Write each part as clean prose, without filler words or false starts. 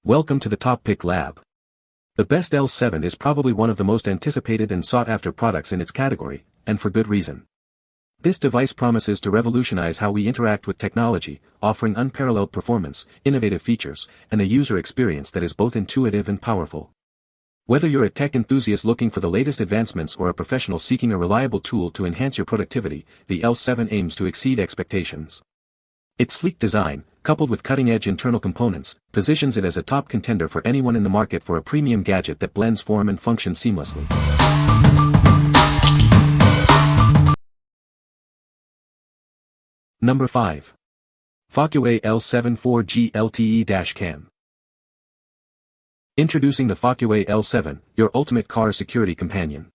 Welcome to the TopPick lab. The best L7 is probably one of the most anticipated and sought-after products in its category, and for good reason. This device promises to revolutionize how we interact with technology, offering unparalleled performance, innovative features, and a user experience that is both intuitive and powerful. Whether you're a tech enthusiast looking for the latest advancements or a professional seeking a reliable tool to enhance your productivity, the L7 aims to exceed expectations. Its sleek design, coupled with cutting-edge internal components, positions it as a top contender for anyone in the market for a premium gadget that blends form and function seamlessly. Number 5. FOCUWAY L7 4G LTE Dash Cam. Introducing the FOCUWAY L7, your ultimate car security companion.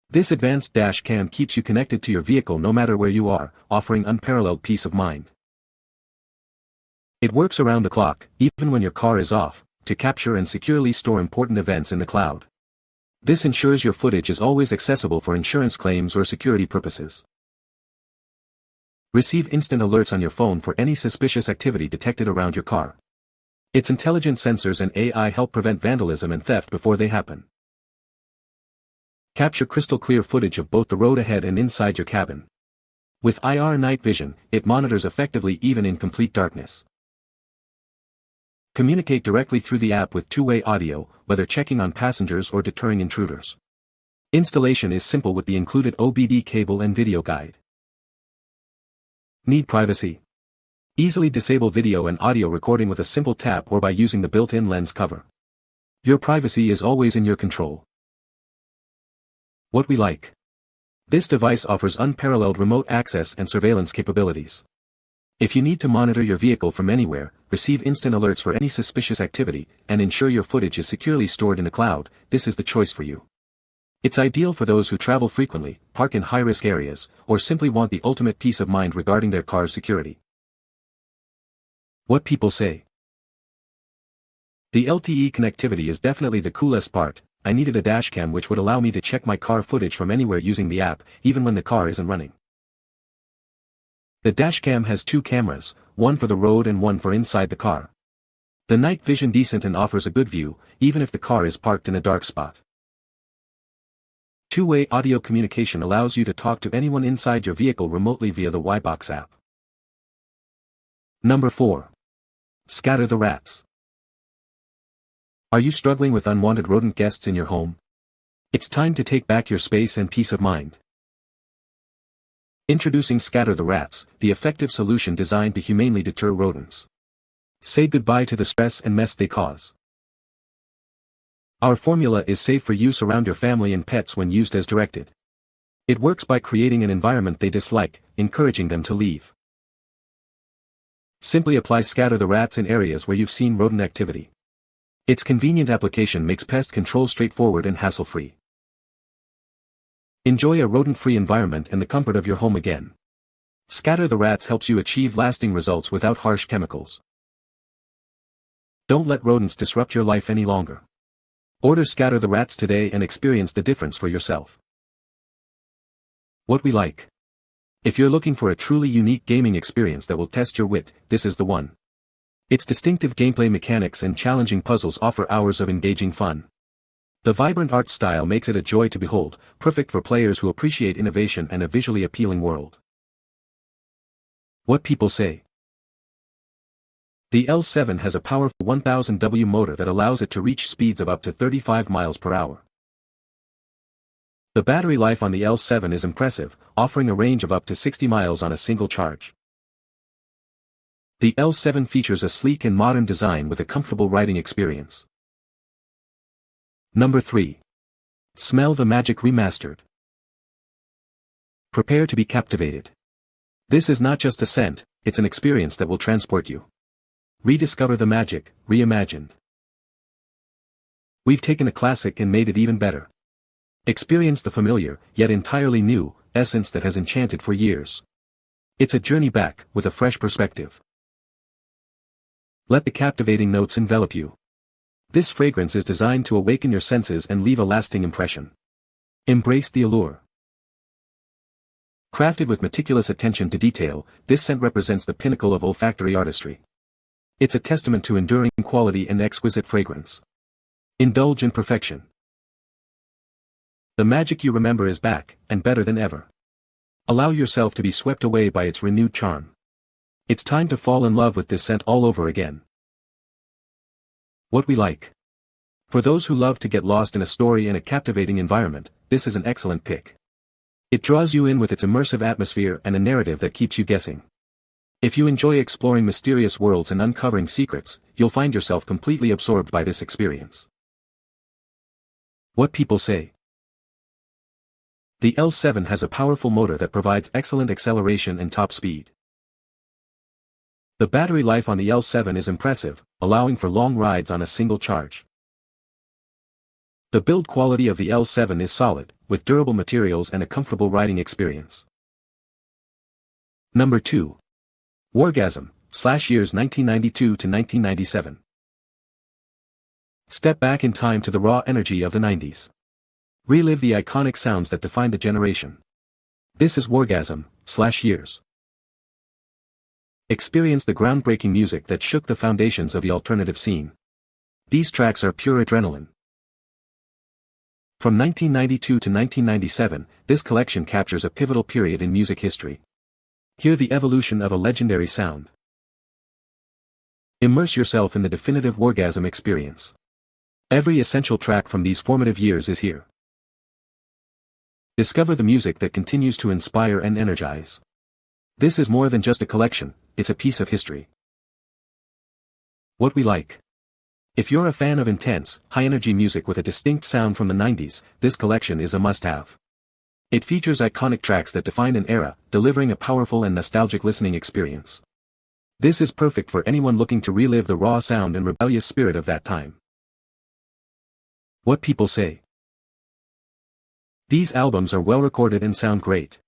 This advanced dash cam keeps you connected to your vehicle no matter where you are, offering unparalleled peace of mind. It works around the clock, even when your car is off, to capture and securely store important events in the cloud. This ensures your footage is always accessible for insurance claims or security purposes. Receive instant alerts on your phone for any suspicious activity detected around your car. Its intelligent sensors and AI help prevent vandalism and theft before they happen. Capture crystal clear footage of both the road ahead and inside your cabin. With IR night vision, it monitors effectively even in complete darkness. Communicate directly through the app with two-way audio, whether checking on passengers or deterring intruders. Installation is simple with the included OBD cable and video guide. Need privacy? Easily disable video and audio recording with a simple tap or by using the built-in lens cover. Your privacy is always in your control. What we like. This device offers unparalleled remote access and surveillance capabilities. If you need to monitor your vehicle from anywhere, receive instant alerts for any suspicious activity, and ensure your footage is securely stored in the cloud, this is the choice for you. It's ideal for those who travel frequently, park in high-risk areas, or simply want the ultimate peace of mind regarding their car's security. What people say. The LTE connectivity is definitely the coolest part. I needed a dashcam which would allow me to check my car footage from anywhere using the app, even when the car isn't running. The dashcam has two cameras, one for the road and one for inside the car. The night vision decent and offers a good view, even if the car is parked in a dark spot. Two-way audio communication allows you to talk to anyone inside your vehicle remotely via the YBox app. Number 4. Scatter the rats. Are you struggling with unwanted rodent guests in your home? It's time to take back your space and peace of mind. Introducing Scatter the Rats, the effective solution designed to humanely deter rodents. Say goodbye to the stress and mess they cause. Our formula is safe for use around your family and pets when used as directed. It works by creating an environment they dislike, encouraging them to leave. Simply apply Scatter the Rats in areas where you've seen rodent activity. Its convenient application makes pest control straightforward and hassle-free. Enjoy a rodent-free environment and the comfort of your home again. Scatter the Rats helps you achieve lasting results without harsh chemicals. Don't let rodents disrupt your life any longer. Order Scatter the Rats today and experience the difference for yourself. What we like. If you're looking for a truly unique gaming experience that will test your wit, this is the one. Its distinctive gameplay mechanics and challenging puzzles offer hours of engaging fun. The vibrant art style makes it a joy to behold, perfect for players who appreciate innovation and a visually appealing world. What people say. The L7 has a powerful 1000 W motor that allows it to reach speeds of up to 35 miles per hour. The battery life on the L7 is impressive, offering a range of up to 60 miles on a single charge. The L7 features a sleek and modern design with a comfortable riding experience. Number 3. Smell the Magic Remastered. Prepare to be captivated. This is not just a scent, it's an experience that will transport you. Rediscover the magic, reimagined. We've taken a classic and made it even better. Experience the familiar, yet entirely new, essence that has enchanted for years. It's a journey back, with a fresh perspective. Let the captivating notes envelop you. This fragrance is designed to awaken your senses and leave a lasting impression. Embrace the allure. Crafted with meticulous attention to detail, this scent represents the pinnacle of olfactory artistry. It's a testament to enduring quality and exquisite fragrance. Indulge in perfection. The magic you remember is back, and better than ever. Allow yourself to be swept away by its renewed charm. It's time to fall in love with this scent all over again. What we like. For those who love to get lost in a story and a captivating environment, this is an excellent pick. It draws you in with its immersive atmosphere and a narrative that keeps you guessing. If you enjoy exploring mysterious worlds and uncovering secrets, you'll find yourself completely absorbed by this experience. What people say. The L7 has a powerful motor that provides excellent acceleration and top speed. The battery life on the L7 is impressive, allowing for long rides on a single charge. The build quality of the L7 is solid, with durable materials and a comfortable riding experience. Number 2. Wargasm, years 1992 to 1997. Step back in time to the raw energy of the 90s. Relive the iconic sounds that defined a generation. This is Wargasm, years. Experience the groundbreaking music that shook the foundations of the alternative scene. These tracks are pure adrenaline. From 1992 to 1997, this collection captures a pivotal period in music history. Hear the evolution of a legendary sound. Immerse yourself in the definitive Wargasm experience. Every essential track from these formative years is here. Discover the music that continues to inspire and energize. This is more than just a collection, it's a piece of history. What we like. If you're a fan of intense, high-energy music with a distinct sound from the 90s, this collection is a must-have. It features iconic tracks that defined an era, delivering a powerful and nostalgic listening experience. This is perfect for anyone looking to relive the raw sound and rebellious spirit of that time. What people say. These albums are well recorded and sound great.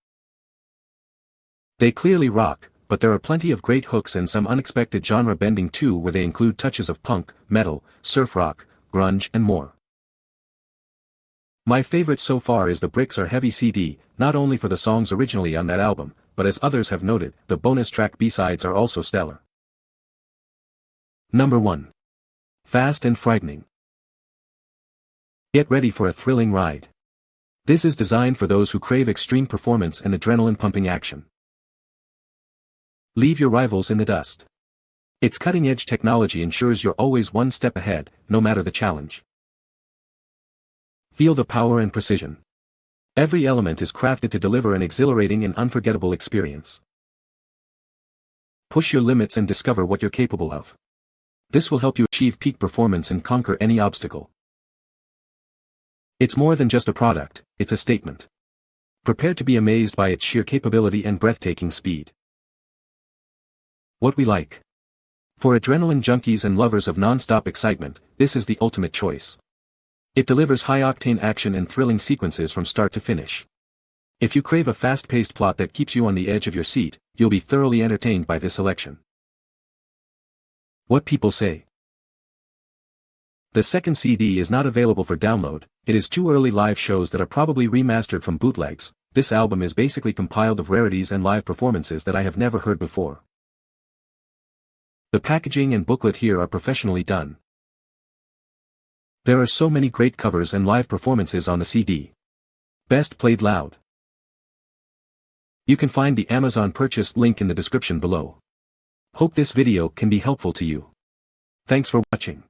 They clearly rock, but there are plenty of great hooks and some unexpected genre bending too, where they include touches of punk, metal, surf rock, grunge and more. My favorite so far is the Bricks Are Heavy CD, not only for the songs originally on that album, but as others have noted, the bonus track B-sides are also stellar. Number 1. Fast and Frightening. Get ready for a thrilling ride. This is designed for those who crave extreme performance and adrenaline-pumping action. Leave your rivals in the dust. Its cutting-edge technology ensures you're always one step ahead, no matter the challenge. Feel the power and precision. Every element is crafted to deliver an exhilarating and unforgettable experience. Push your limits and discover what you're capable of. This will help you achieve peak performance and conquer any obstacle. It's more than just a product, it's a statement. Prepare to be amazed by its sheer capability and breathtaking speed. What we like. For adrenaline junkies and lovers of non-stop excitement, this is the ultimate choice. It delivers high-octane action and thrilling sequences from start to finish. If you crave a fast-paced plot that keeps you on the edge of your seat, you'll be thoroughly entertained by this selection. What people say. The second CD is not available for download, it is 2 early live shows that are probably remastered from bootlegs. This album is basically compiled of rarities and live performances that I have never heard before. The packaging and booklet here are professionally done. There are so many great covers and live performances on the CD. Best played loud. You can find the Amazon purchase link in the description below. Hope this video can be helpful to you. Thanks for watching.